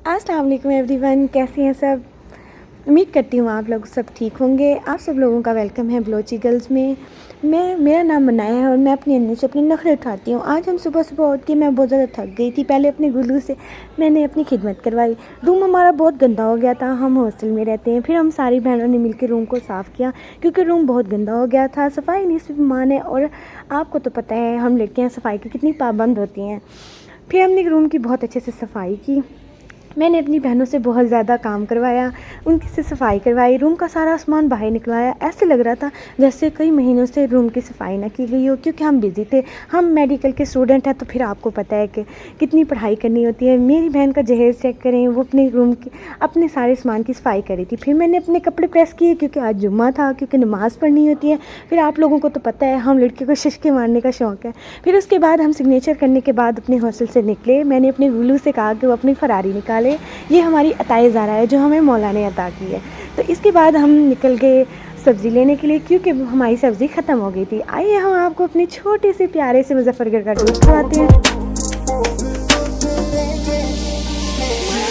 अस्सलाम वालेकुम एवरीवन, कैसे हैं सब। उम्मीद करती हूँ आप लोग सब ठीक होंगे। आप सब लोगों का वेलकम है बलोची गर्ल्स में। मेरा नाम मनाया है और मैं अपनी अन्नू से अपने नखरे उठाती हूँ। आज हम सुबह सुबह उठ के मैं बहुत ज़्यादा थक गई थी। पहले अपने गुल्लू से मैंने अपनी खिदमत करवाई। रूम हमारा बहुत गंदा हो गया था, हम हॉस्टल में रहते हैं। फिर हम सारी बहनों ने मिलकर रूम को साफ़ किया क्योंकि रूम बहुत गंदा हो गया था। सफाई नहीं सिर्फ मान है, और आपको तो पता है हम लड़कियाँ सफाई की कितनी पाबंद होती हैं। फिर हमने रूम की बहुत अच्छे से सफाई की। मैंने अपनी बहनों से बहुत ज़्यादा काम करवाया, उनकी से सफाई करवाई, रूम का सारा सामान बाहर निकलवाया। ऐसे लग रहा था जैसे कई महीनों से रूम की सफाई ना की गई हो, क्योंकि हम बिज़ी थे। हम मेडिकल के स्टूडेंट हैं, तो फिर आपको पता है कि कितनी पढ़ाई करनी होती है। मेरी बहन का जहेज़ चेक करें, वो अपने रूम की अपने सारे सामान की सफाई करी थी। फिर मैंने अपने कपड़े प्रेस किए क्योंकि आज जुम्मा था, क्योंकि नमाज़ पढ़नी होती है। फिर आप लोगों को तो पता है हम लड़कियों को शिश्के मारने का शौक़ है। फिर उसके बाद हम सिग्नेचर करने के बाद अपने हॉस्टल से निकले। मैंने अपने गुल्लू से कहा कि वो अपनी फरारी निकाले। ये हमारी अताए ज़ारा है जो हमें मौला ने अता की है। तो इसके बाद हम निकल गए सब्ज़ी लेने के लिए, क्योंकि हमारी सब्ज़ी ख़त्म हो गई थी। आइए हम आपको अपने छोटे से प्यारे से मुजफ्फरगढ़ का टूर करवाते हैं।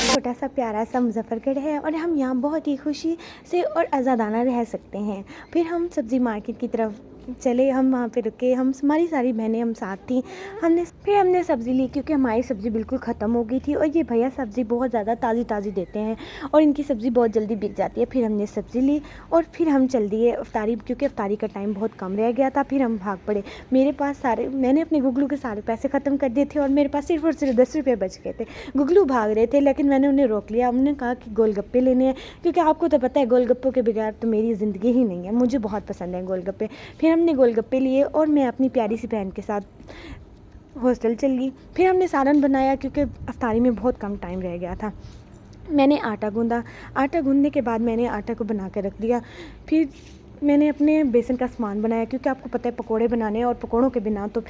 छोटा सा प्यारा सा मुजफ्फरगढ़ है और हम यहाँ बहुत ही खुशी से और आज़ादाना रह सकते हैं। फिर हम सब्ज़ी मार्केट की तरफ चले, हम वहाँ पे रुके, हमारी सारी बहनें हम साथ थी। हमने सब्ज़ी ली क्योंकि हमारी सब्ज़ी बिल्कुल ख़त्म हो गई थी, और ये भैया सब्ज़ी बहुत ज़्यादा ताज़ी देते हैं और इनकी सब्ज़ी बहुत जल्दी बिक जाती है। फिर हमने सब्ज़ी ली और फिर हम चल दिए इफ्तारी, क्योंकि इफ्तारी का टाइम बहुत कम रह गया था। फिर हम भाग पड़े। मैंने अपने गुगलू के सारे पैसे ख़त्म कर दिए थे और मेरे पास सिर्फ और सिर्फ 10 रुपये बच गए थे। गुगलू भाग रहे थे, लेकिन मैंने उन्हें रोक लिया। उन्होंने कहा कि गोलगप्पे लेने हैं, क्योंकि आपको तो पता है गोलगप्पों के बगैर तो मेरी ज़िंदगी ही नहीं है। मुझे बहुत पसंद है गोलगप्पे। फिर हमने गोलगप्पे लिए और मैं अपनी प्यारी सी बहन के साथ हॉस्टल चल गई। फिर हमने सालन बनाया क्योंकि इफ्तारी में बहुत कम टाइम रह गया था। मैंने आटा गूंदा। आटा गूंदने के बाद मैंने आटा को बना कर रख दिया। फिर मैंने अपने बेसन का सामान बनाया, क्योंकि आपको पता है पकोड़े बनाने हैं, और पकोड़ों के बिना तो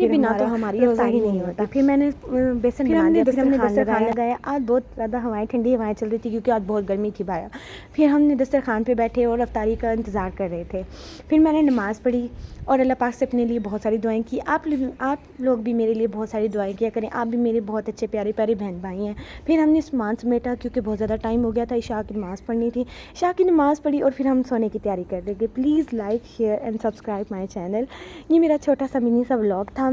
हमारी रोज़ा ही नहीं होता। फिर मैंने बेसन बना दिया। फिर हमने दस्तरखान लगाया। आज बहुत ज़्यादा ठंडी हवाएं चल रही थी, क्योंकि आज बहुत गर्मी थी बाहर। फिर हमने दस्तरखान पे बैठे और इफ्तारी का इंतज़ार कर रहे थे। फिर मैंने नमाज़ पढ़ी और अल्लाह पाक से अपने लिए बहुत सारी दुआएं की। आप लोग भी मेरे लिए बहुत सारी दुआएं किया करें। आप भी मेरे बहुत अच्छे प्यारे प्यारे बहन भाई हैं। फिर हमने सामान समेटा, क्योंकि बहुत ज़्यादा टाइम हो गया था। इशा की नमाज़ पढ़नी थी। इशा की नमाज़ पढ़ी और फिर हम सोने की तैयारी कर लेंगे। Please like share and subscribe my channel. ये मेरा छोटा सा मिनी सा व्लॉग था।